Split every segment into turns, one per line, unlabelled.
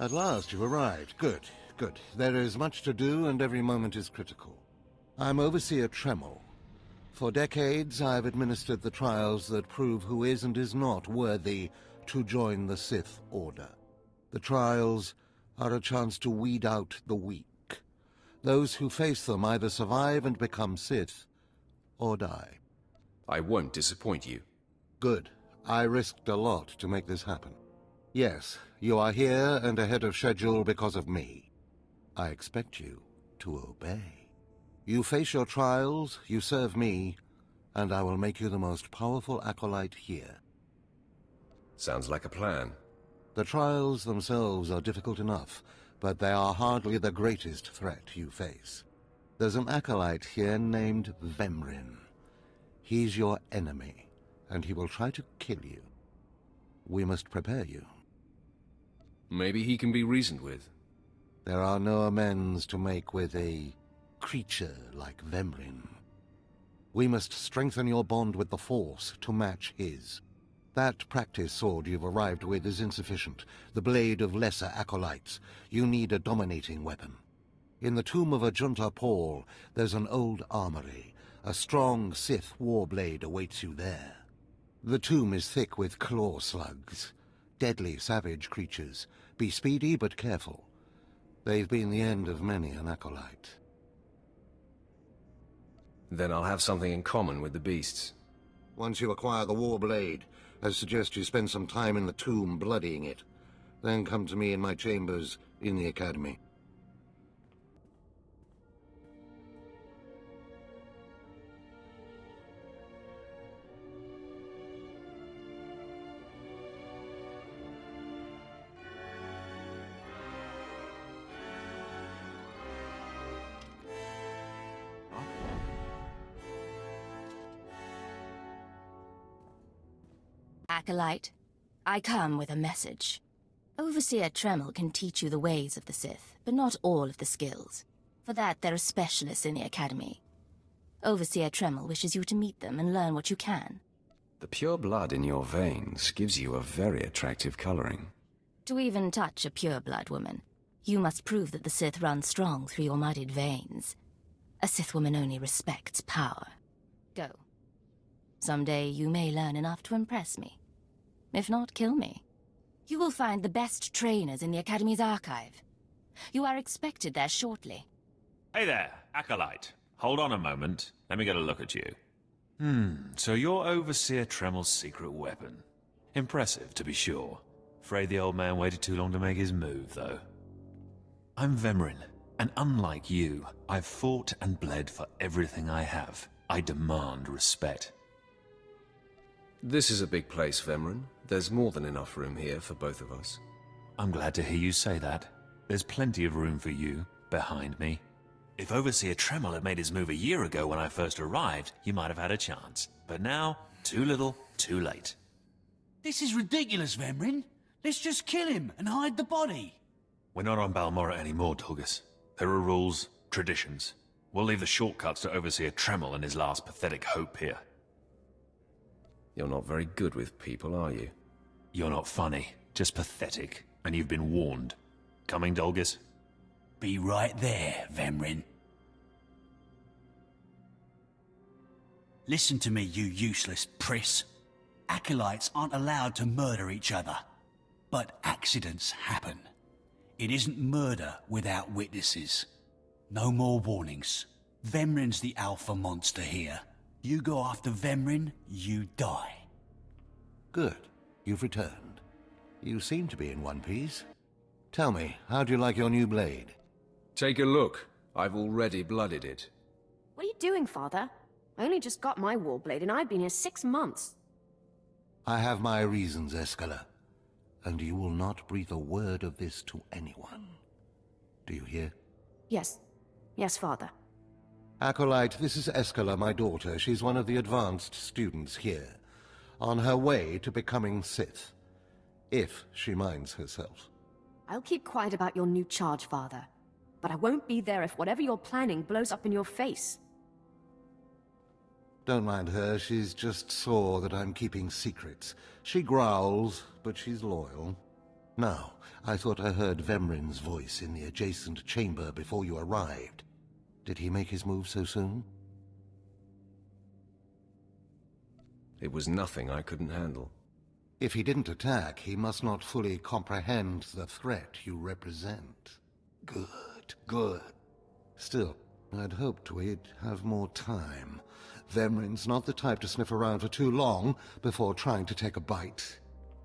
At last you've arrived. Good, good. There is much to do and every moment is critical. I'm Overseer Tremel. For decades I've administered the trials that prove who is and is not worthy to join the Sith Order. The trials are a chance to weed out the weak. Those who face them either survive and become Sith, or die.
I won't disappoint you.
Good. I risked a lot to make this happen. Yes, you are here and ahead of schedule because of me. I expect you to obey. You face your trials, you serve me, and I will make you the most powerful acolyte here.
Sounds like a plan.
The trials themselves are difficult enough, but they are hardly the greatest threat you face. There's an acolyte here named Vemrin. He's your enemy, and he will try to kill you. We must prepare you.
Maybe he can be reasoned with.
There are no amends to make with a creature like Vemrin. We must strengthen your bond with the Force to match his. That practice sword you've arrived with is insufficient. The blade of lesser acolytes. You need a dominating weapon. In the tomb of Ajunta Paul, there's an old armory. A strong Sith warblade awaits you there. The tomb is thick with claw slugs. Deadly, savage creatures. Be speedy but careful. They've been the end of many an acolyte.
Then I'll have something in common with the beasts.
Once you acquire the warblade, I suggest you spend some time in the tomb bloodying it. Then come to me in my chambers in the Academy.
Acolyte, I come with a message. Overseer Tremel can teach you the ways of the Sith, but not all of the skills. For that, there are specialists in the Academy. Overseer Tremel wishes you to meet them and learn what you can.
The pure blood in your veins gives you a very attractive coloring.
To even touch a pure-blood woman, you must prove that the Sith run strong through your muddied veins. A Sith woman only respects power. Go. Someday you may learn enough to impress me. If not, kill me. You will find the best trainers in the Academy's archive. You are expected there shortly.
Hey there, Acolyte. Hold on a moment. Let me get a look at you. So you're Overseer Tremel's secret weapon. Impressive, to be sure. Afraid the old man waited too long to make his move, though. I'm Vemrin, and unlike you, I've fought and bled for everything I have. I demand respect.
This is a big place, Vemrin. There's more than enough room here for both of us.
I'm glad to hear you say that. There's plenty of room for you, behind me. If Overseer Tremel had made his move a year ago when I first arrived, you might have had a chance. But now, too little, too late.
This is ridiculous, Vemrin. Let's just kill him and hide the body.
We're not on Balmorra anymore, Tulgus. There are rules, traditions. We'll leave the shortcuts to Overseer Tremel and his last pathetic hope here.
You're not very good with people, are you?
You're not funny, just pathetic, and you've been warned. Coming, Dolgus?
Be right there, Vemrin. Listen to me, you useless priss. Acolytes aren't allowed to murder each other. But accidents happen. It isn't murder without witnesses. No more warnings. Vemrin's the alpha monster here. You go after Vemrin, you die.
Good. You've returned. You seem to be in one piece. Tell me, how do you like your new blade?
Take a look. I've already blooded it.
What are you doing, Father? I only just got my warblade and I've been here 6 months.
I have my reasons, Escala. And you will not breathe a word of this to anyone. Do you hear?
Yes. Yes, Father.
Acolyte, this is Escala, my daughter. She's one of the advanced students here. On her way to becoming Sith. If she minds herself.
I'll keep quiet about your new charge, Father. But I won't be there if whatever you're planning blows up in your face.
Don't mind her, she's just sore that I'm keeping secrets. She growls, but she's loyal. Now, I thought I heard Vemrin's voice in the adjacent chamber before you arrived. Did he make his move so soon?
It was nothing I couldn't handle.
If he didn't attack, he must not fully comprehend the threat you represent. Good, good. Still, I'd hoped we'd have more time. Vemrin's not the type to sniff around for too long before trying to take a bite.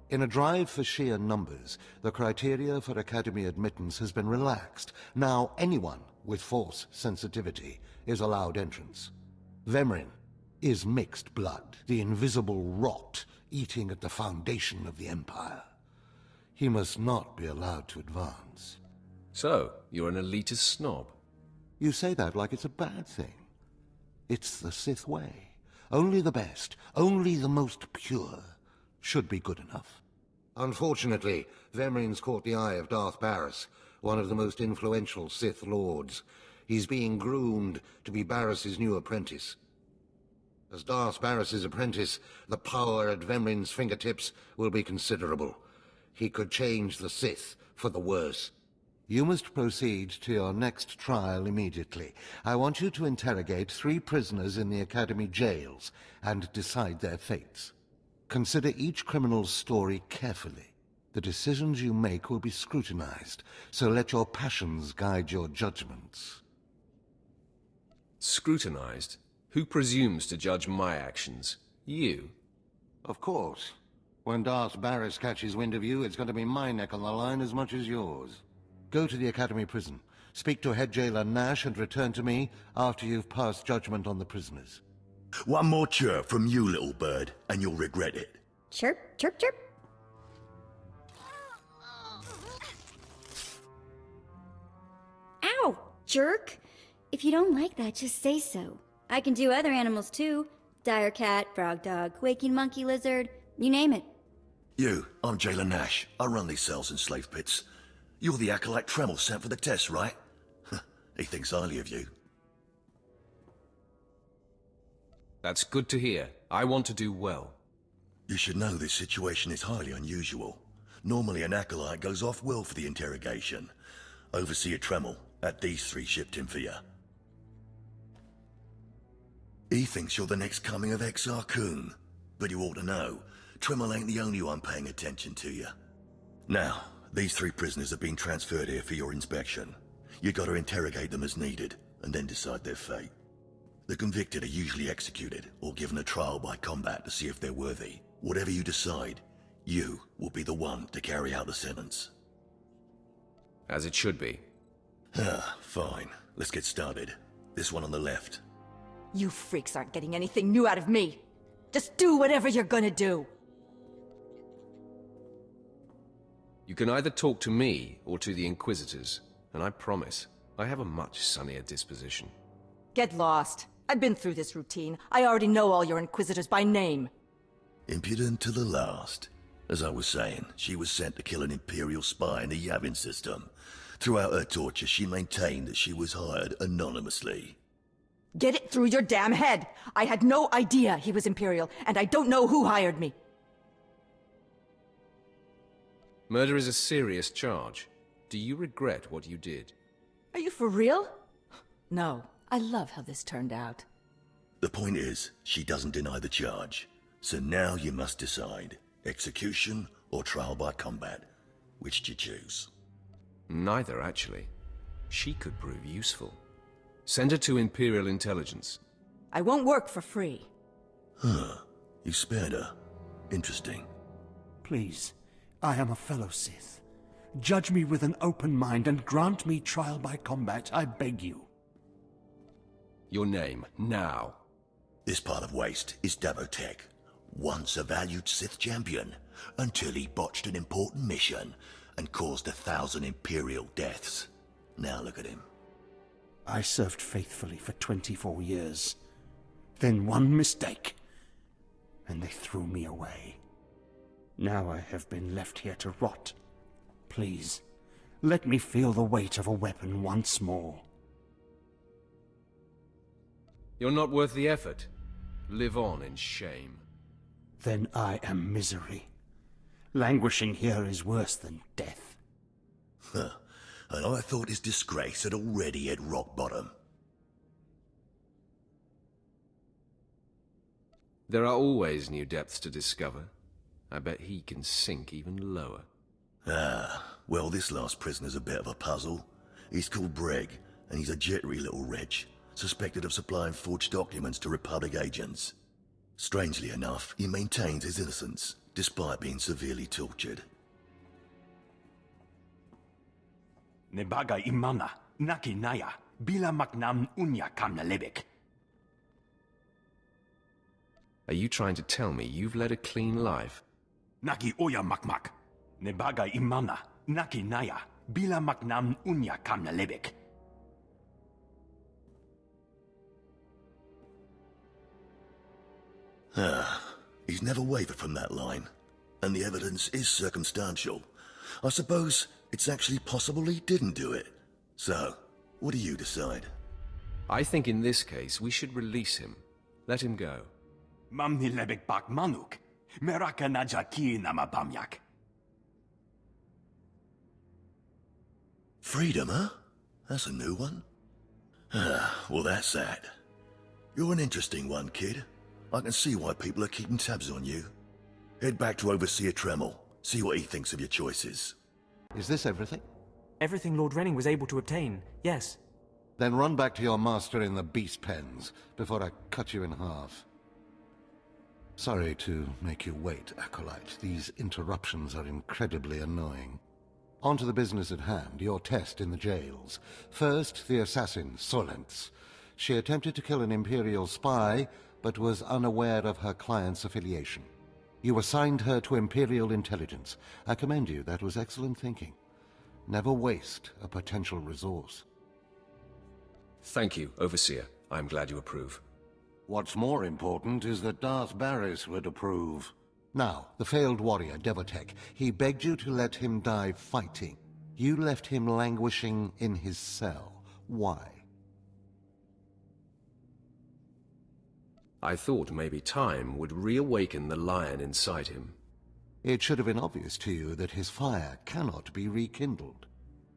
In a drive for sheer numbers, the criteria for Academy admittance has been relaxed. Now anyone with Force sensitivity is allowed entrance. Vemrin is mixed blood, the invisible rot eating at the foundation of the Empire. He must not be allowed to advance.
So, you're an elitist snob?
You say that like it's a bad thing. It's the Sith way. Only the best, only the most pure, should be good enough. Unfortunately, Vemrin's caught the eye of Darth Barris, one of the most influential Sith Lords. He's being groomed to be Barris's new apprentice. As Darth Barris's apprentice, the power at Vemrin's fingertips will be considerable. He could change the Sith for the worse. You must proceed to your next trial immediately. I want you to interrogate 3 prisoners in the Academy jails and decide their fates. Consider each criminal's story carefully. The decisions you make will be scrutinized, so let your passions guide your judgments.
Scrutinized? Who presumes to judge my actions? You?
Of course. When Darth Barris catches wind of you, it's going to be my neck on the line as much as yours. Go to the Academy prison, speak to head jailer Nash, and return to me after you've passed judgment on the prisoners.
One more chirp from you, little bird, and you'll regret it.
Chirp, chirp, chirp. Ow, jerk! If you don't like that, just say so. I can do other animals too. Dire cat, frog dog, quaking monkey lizard, you name it.
You, I'm Jailer Nash. I run these cells and slave pits. You're the acolyte Tremel sent for the test, right? He thinks highly of you.
That's good to hear. I want to do well.
You should know this situation is highly unusual. Normally an acolyte goes off-will for the interrogation. Overseer Tremel, at these 3 shipped him for you. He thinks you're the next coming of Exar Kun. But you ought to know, Tremel ain't the only one paying attention to you. Now, these 3 prisoners have been transferred here for your inspection. You gotta interrogate them as needed, and then decide their fate. The convicted are usually executed, or given a trial by combat to see if they're worthy. Whatever you decide, you will be the one to carry out the sentence.
As it should be.
Fine. Let's get started. This one on the left.
You freaks aren't getting anything new out of me. Just do whatever you're gonna do.
You can either talk to me or to the Inquisitors, and I promise, I have a much sunnier disposition.
Get lost. I've been through this routine. I already know all your Inquisitors by name.
Impudent to the last. As I was saying, she was sent to kill an Imperial spy in the Yavin system. Throughout her torture, she maintained that she was hired anonymously.
Get it through your damn head! I had no idea he was Imperial, and I don't know who hired me.
Murder is a serious charge. Do you regret what you did?
Are you for real? No. I love how this turned out.
The point is, she doesn't deny the charge. So now you must decide. Execution or trial by combat. Which do you choose?
Neither, actually. She could prove useful. Send her to Imperial Intelligence.
I won't work for free.
You spared her. Interesting.
Please, I am a fellow Sith. Judge me with an open mind and grant me trial by combat, I beg you.
Your name, now.
This part of Waste is Davotech. Once a valued Sith champion, until he botched an important mission and caused 1,000 Imperial deaths. Now look at him.
I served faithfully for 24 years. Then one mistake, and they threw me away. Now I have been left here to rot. Please, let me feel the weight of a weapon once more.
You're not worth the effort. Live on in shame.
Then I am misery.
Languishing here is worse than death.
Huh. And I thought his disgrace had already hit rock bottom.
There are always new depths to discover. I bet he can sink even lower.
Ah, well, this last prisoner's a bit of a puzzle. He's called Breg, and he's a jittery little wretch, suspected of supplying forged documents to Republic agents. Strangely enough, he maintains his innocence, despite being severely tortured.
Nebaga imana, naki naya, bila maknam unya kamna lebek.
Are you trying to tell me you've led a clean life?
Naki oya makmak. Nebaga imana, naki naya, bila maknam unya kamna lebek.
Ah, he's never wavered from that line. And the evidence is circumstantial. I suppose it's actually possible he didn't do it. So, what do you decide?
I think in this case we should release him. Let him go.
Mamni lebek bak manuk. Meraka najaki nama bamyak.
Freedom, huh? That's a new one. Ah, well, that's that. You're an interesting one, kid. I can see why people are keeping tabs on you. Head back to Overseer Tremel. See what he thinks of your choices.
Is this everything?
Everything Lord Renning was able to obtain, yes.
Then run back to your master in the beast pens before I cut you in half. Sorry to make you wait, Acolyte. These interruptions are incredibly annoying. On to the business at hand, your test in the jails. First, the assassin, Solentz. She attempted to kill an Imperial spy, but was unaware of her client's affiliation. You assigned her to Imperial intelligence. I commend you. That was excellent thinking. Never waste a potential resource.
Thank you, Overseer. I'm glad you approve.
What's more important is that Darth Barris would approve. Now, the failed warrior, Vette, he begged you to let him die fighting. You left him languishing in his cell. Why?
I thought maybe time would reawaken the lion inside him.
It should have been obvious to you that his fire cannot be rekindled.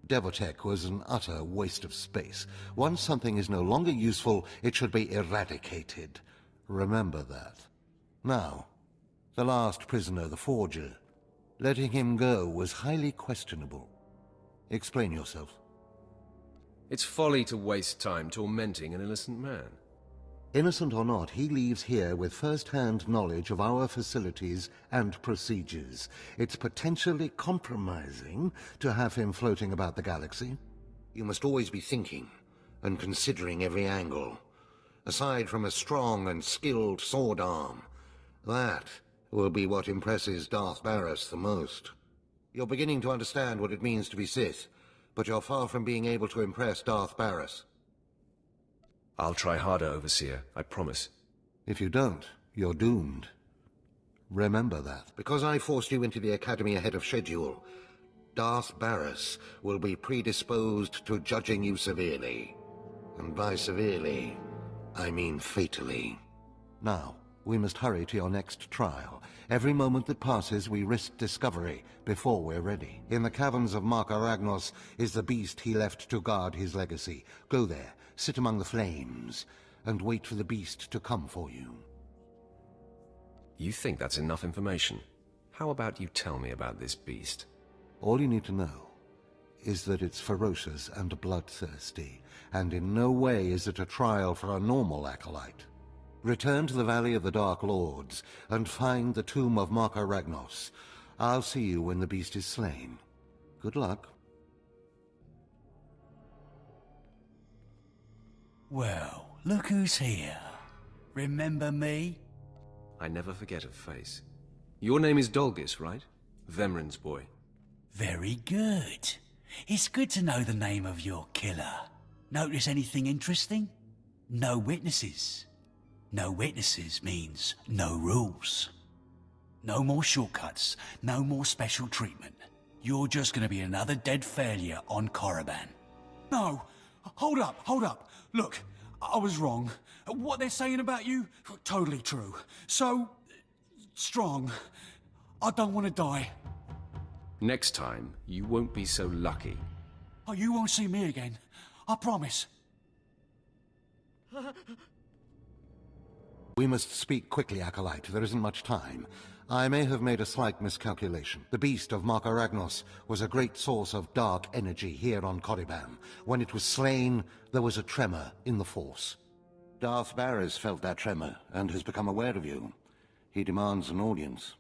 Vette was an utter waste of space. Once something is no longer useful, it should be eradicated. Remember that. Now, the last prisoner, the Forger. Letting him go was highly questionable. Explain yourself.
It's folly to waste time tormenting an innocent man.
Innocent or not, he leaves here with first-hand knowledge of our facilities and procedures. It's potentially compromising to have him floating about the galaxy. You must always be thinking and considering every angle. Aside from a strong and skilled sword arm, that will be what impresses Darth Barris the most. You're beginning to understand what it means to be Sith, but you're far from being able to impress Darth Barris.
I'll try harder, Overseer, I promise.
If you don't, you're doomed. Remember that. Because I forced you into the Academy ahead of schedule, Darth Barris will be predisposed to judging you severely. And by severely, I mean fatally. Now, we must hurry to your next trial. Every moment that passes, we risk discovery before we're ready. In the caverns of Mark Aragnos is the beast he left to guard his legacy. Go there, sit among the flames, and wait for the beast to come for you.
You think that's enough information? How about you tell me about this beast?
All you need to know is that it's ferocious and bloodthirsty, and in no way is it a trial for a normal acolyte. Return to the Valley of the Dark Lords, and find the tomb of Mark Aragnos. I'll see you when the beast is slain. Good luck.
Well, look who's here. Remember me?
I never forget a face. Your name is Dolgis, right? Vemrin's boy.
Very good. It's good to know the name of your killer. Notice anything interesting? No witnesses. No witnesses means no rules. No more shortcuts, no more special treatment. You're just gonna be another dead failure on Korriban.
No! Hold up! Look, I was wrong. What they're saying about you, totally true. So, strong. I don't want to die.
Next time, you won't be so lucky.
Oh, you won't see me again. I promise.
We must speak quickly, Acolyte. There isn't much time. I may have made a slight miscalculation. The beast of Mark Aragnos was a great source of dark energy here on Korriban. When it was slain, there was a tremor in the Force.
Darth Barris felt that tremor and has become aware of you. He demands an audience.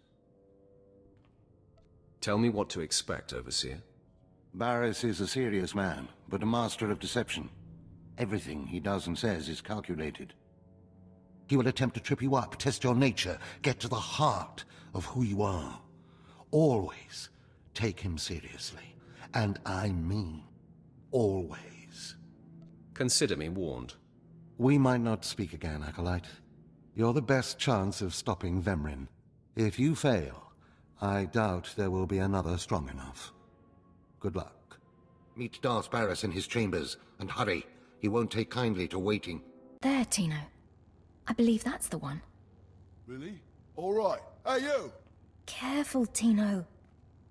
Tell me what to expect, Overseer.
Barris is a serious man, but a master of deception. Everything he does and says is calculated.
He will attempt to trip you up, test your nature, get to the heart of who you are. Always take him seriously. And I mean always.
Consider me warned.
We might not speak again, Acolyte. You're the best chance of stopping Vemrin. If you fail, I doubt there will be another strong enough. Good luck. Meet Darth Barris in his chambers, and hurry. He won't take kindly to waiting.
There, Tino. I believe that's the one.
Really? All right. Hey, you!
Careful, Tino.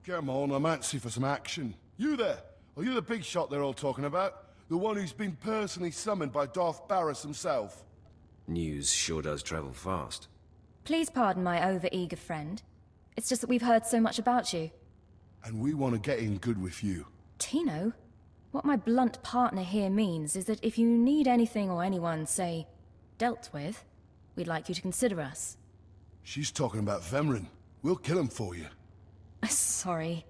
Come on, I'm antsy for some action. You there? Are you the big shot they're all talking about? The one who's been personally summoned by Darth Barris himself?
News sure does travel fast.
Please pardon my over-eager friend. It's just that we've heard so much about you.
And we want to get in good with you.
Tino? What my blunt partner here means is that if you need anything or anyone, say, dealt with, we'd like you to consider us.
She's talking about Vemrin. We'll kill him for you.
Sorry.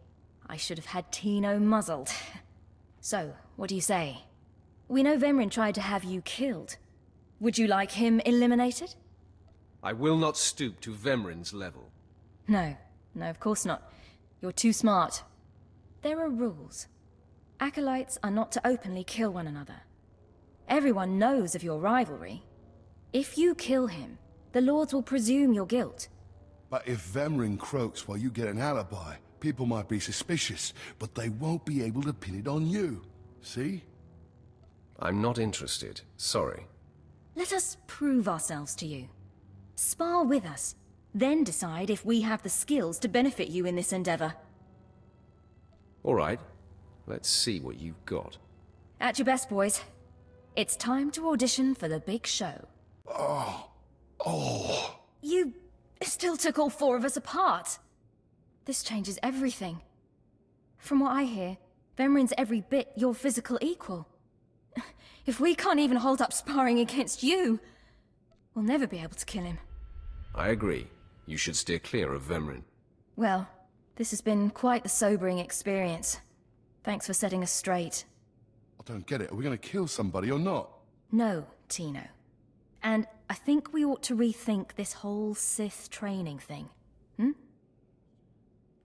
I should have had Tino muzzled. So, what do you say? We know Vemrin tried to have you killed. Would you like him eliminated?
I will not stoop to Vemrin's level.
No, of course not. You're too smart. There are rules. Acolytes are not to openly kill one another. Everyone knows of your rivalry. If you kill him, the Lords will presume your guilt.
But if Vemrin croaks while you get an alibi, people might be suspicious, but they won't be able to pin it on you. See?
I'm not interested. Sorry.
Let us prove ourselves to you. Spar with us, then decide if we have the skills to benefit you in this endeavor.
All right. Let's see what you've got.
At your best, boys. It's time to audition for the big show.
Oh.
You still took all four of us apart. This changes everything. From what I hear, Vemrin's every bit your physical equal. If we can't even hold up sparring against you, we'll never be able to kill him.
I agree. You should steer clear of Vemrin.
Well, this has been quite the sobering experience. Thanks for setting us straight.
I don't get it. Are we going to kill somebody or not?
No, Tino. And I think we ought to rethink this whole Sith training thing. Hmm?